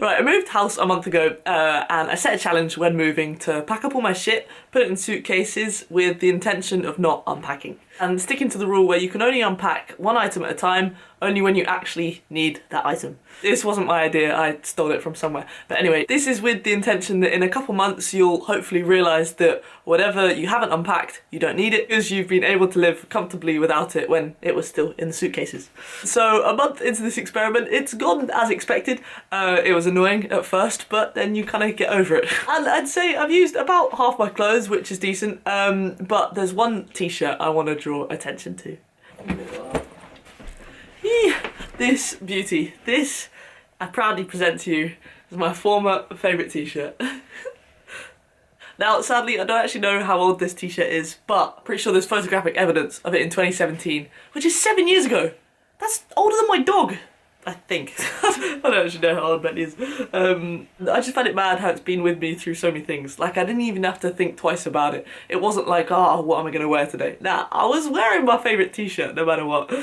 Right, I moved house a month ago and I set a challenge when moving to pack up all my shit, put it in suitcases with the intention of not unpacking. And sticking to the rule where you can only unpack one item at a time, only when you actually need that item. This wasn't my idea, I stole it from somewhere. But anyway, this is with the intention that in a couple months you'll hopefully realise that whatever you haven't unpacked, you don't need it, because you've been able to live comfortably without it when it was still in the suitcases. So a month into this experiment, it's gone as expected. It was annoying at first, but then you kind of get over it. And I'd say I've used about half my clothes, which is decent, but there's one t-shirt I want to draw attention to. This beauty, this I proudly present to you as my former favourite t-shirt. Now, sadly, I don't actually know how old this t-shirt is, but pretty sure there's photographic evidence of it in 2017, which is 7 years ago. That's older than my dog, I think. I don't actually know how old Benny is. I just find it mad how it's been with me through so many things. Like, I didn't even have to think twice about it. It wasn't like, oh, what am I going to wear today? Nah, I was wearing my favourite t-shirt no matter what.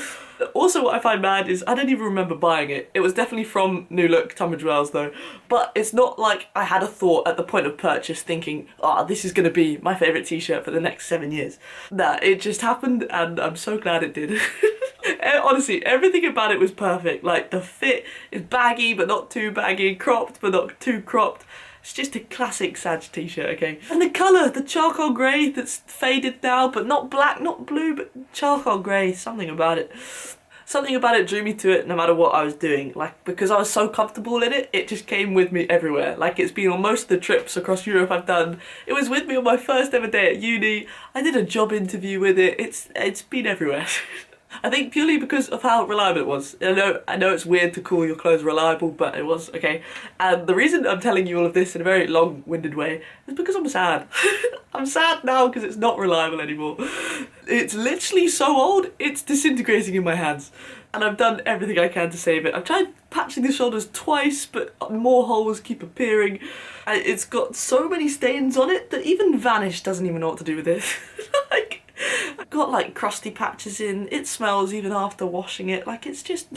Also, what I find mad is I don't even remember buying it. It was definitely from New Look, Tunbridge Wells though. But it's not like I had a thought at the point of purchase thinking, oh, this is going to be my favourite t-shirt for the next 7 years. Nah, it just happened and I'm so glad it did. Honestly, everything about it was perfect. Like, the fit is baggy but not too baggy, cropped but not too cropped. It's just a classic Sag t-shirt, okay? And the colour, the charcoal grey that's faded now, but not black, not blue, but charcoal grey, something about it. Something about it drew me to it no matter what I was doing. Like, because I was so comfortable in it, it just came with me everywhere. Like, it's been on most of the trips across Europe I've done. It was with me on my first ever day at uni. I did a job interview with it. It's been everywhere. I think purely because of how reliable it was. I know it's weird to call your clothes reliable, but it was, okay? And the reason I'm telling you all of this in a very long-winded way is because I'm sad. I'm sad now because it's not reliable anymore. It's literally so old, it's disintegrating in my hands. And I've done everything I can to save it. I've tried patching the shoulders twice, but more holes keep appearing. It's got so many stains on it that even Vanish doesn't even know what to do with it. Like, I've got like crusty patches in, it smells even after washing it, like it's just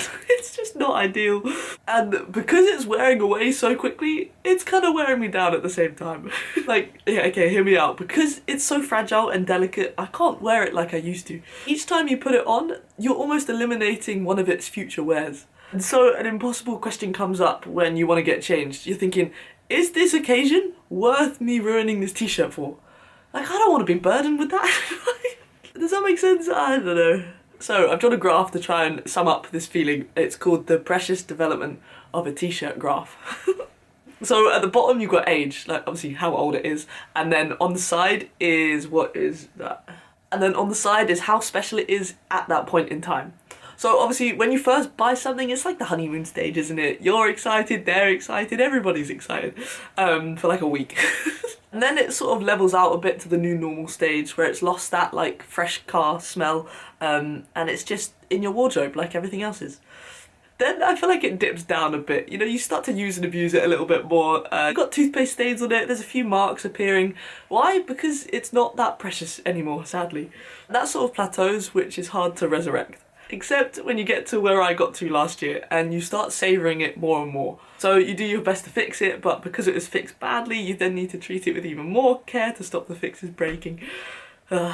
not ideal. And because it's wearing away so quickly, it's kind of wearing me down at the same time. Like, yeah, okay, hear me out. Because it's so fragile and delicate, I can't wear it like I used to. Each time you put it on, you're almost eliminating one of its future wears. And so an impossible question comes up when you want to get changed. You're thinking, is this occasion worth me ruining this t-shirt for? Like, I don't want to be burdened with that. Does that make sense? I don't know. So I've drawn a graph to try and sum up this feeling. It's called the precious development of a t-shirt graph. So at the bottom you've got age, like obviously how old it is, and then on the side is what is that? And then on the side is how special it is at that point in time. So obviously when you first buy something, it's like the honeymoon stage, isn't it? You're excited, they're excited, everybody's excited for like a week. And then it sort of levels out a bit to the new normal stage where it's lost that like fresh car smell and it's just in your wardrobe like everything else is. Then I feel like it dips down a bit. You know, you start to use and abuse it a little bit more. You've got toothpaste stains on it, there's a few marks appearing. Why? Because it's not that precious anymore, sadly. That sort of plateaus, which is hard to resurrect. Except when you get to where I got to last year and you start savouring it more and more. So you do your best to fix it, but because it was fixed badly, you then need to treat it with even more care to stop the fixes breaking. And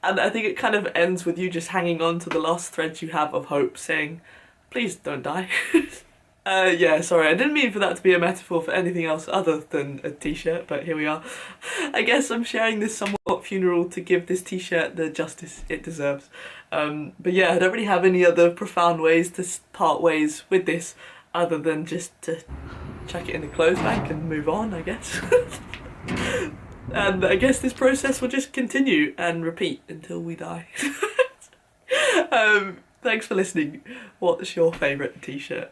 I think it kind of ends with you just hanging on to the last threads you have of hope, saying, please don't die. Yeah, sorry, I didn't mean for that to be a metaphor for anything else other than a t-shirt, but here we are. I guess I'm sharing this somewhat funeral to give this t-shirt the justice it deserves. But yeah, I don't really have any other profound ways to part ways with this other than just to chuck it in the clothes bag and move on, I guess. And I guess this process will just continue and repeat until we die. Thanks for listening. What's your favourite t-shirt?